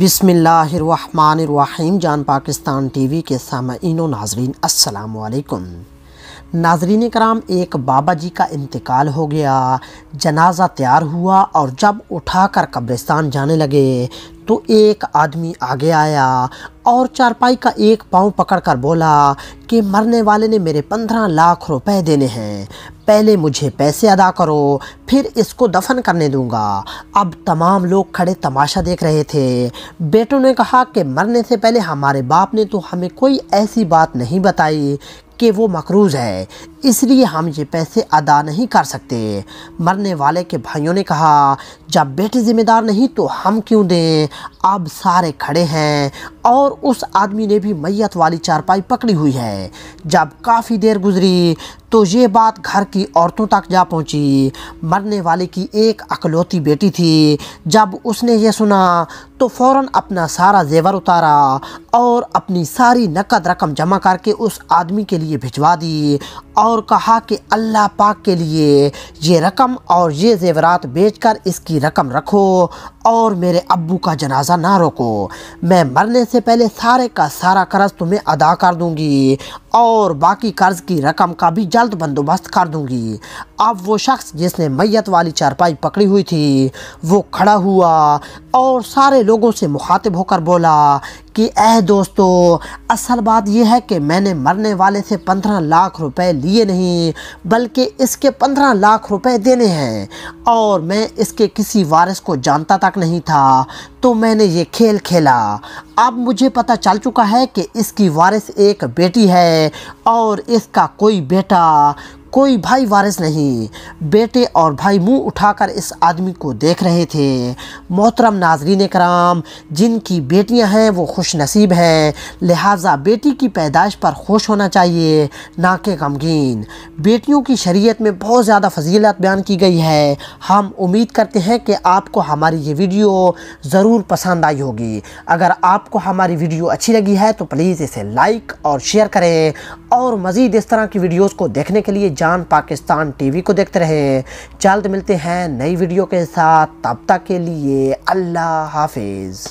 بسم اللہ الرحمن الرحیم۔ جان پاکستان ٹی وی کے سامعین و ناظرین السلام علیکم۔ ناظرین کرام، ایک بابا جی کا انتقال ہو گیا، جنازہ تیار ہوا اور جب اٹھا کر قبرستان جانے لگے تو ایک آدمی آگے آیا اور چارپائی کا ایک پاؤں پکڑ کر بولا کہ مرنے والے نے میرے 15 لاکھ روپے دینے ہیں، پہلے مجھے پیسے ادا کرو پھر اس کو دفن کرنے دوں گا۔ اب تمام لوگ کھڑے تماشا دیکھ رہے تھے۔ بیٹوں نے کہا کہ مرنے سے پہلے ہمارے باپ نے تو ہمیں کوئی ایسی بات نہیں بتائی کہ وہ مقروض ہے، اس لیے ہم یہ پیسے ادا نہیں کر سکتے۔ مرنے والے کے بھائیوں نے کہا جب بیٹے ذمہ دار نہیں تو ہم کیوں دیں؟ اب سارے کھڑے ہیں اور اس آدمی نے بھی میت والی چارپائی پکڑی ہوئی ہے۔ جب کافی دیر گزری تو یہ بات گھر کی عورتوں تک جا پہنچی۔ مرنے والے کی ایک اکلوتی بیٹی تھی، جب اس نے یہ سنا تو فوراً اپنا سارا زیور اتارا اور اپنی ساری نقد رقم جمع کر کے اس آدمی کے لیے بھجوا دی اور کہا کہ اللہ پاک کے لیے یہ رقم اور یہ زیورات بیچ کر اس کی رقم رکھو اور میرے ابو کا جنازہ نہ روکو، میں مرنے سے پہلے سارے کا سارا قرض تمہیں ادا کر دوں گی اور باقی قرض کی رقم کا بھی جلد بندوبست کر دوں گی۔ اب وہ شخص جس نے میت والی چارپائی پکڑی ہوئی تھی وہ کھڑا ہوا اور سارے لوگوں سے مخاطب ہو کر بولا کہ اے دوستو، اصل بات یہ ہے کہ میں نے مرنے والے سے 15 لاکھ روپے لیے نہیں بلکہ اس کے 15 لاکھ روپے دینے ہیں، اور میں اس کے کسی وارث کو جانتا تک نہیں تھا تو میں نے یہ کھیل کھیلا۔ اب مجھے پتہ چل چکا ہے کہ اس کی وارث ایک بیٹی ہے اور اس کا کوئی بیٹا کوئی بھائی وارث نہیں۔ بیٹے اور بھائی منہ اٹھا کر اس آدمی کو دیکھ رہے تھے۔ محترم ناظرین کرام، جن کی بیٹیاں ہیں وہ خوش نصیب ہیں، لہٰذا بیٹی کی پیدائش پر خوش ہونا چاہیے نہ کہ غمگین۔ بیٹیوں کی شریعت میں بہت زیادہ فضیلت بیان کی گئی ہے۔ ہم امید کرتے ہیں کہ آپ کو ہماری یہ ویڈیو ضرور پسند آئی ہوگی۔ اگر آپ کو ہماری ویڈیو اچھی لگی ہے تو پلیز اسے لائک اور شیئر کریں اور مزید اس طرح کی ویڈیوز کو دیکھنے کے لیے جان پاکستان ٹی وی کو دیکھتے رہیں۔ جلد ملتے ہیں نئی ویڈیو کے ساتھ، تب تک کے لیے اللہ حافظ۔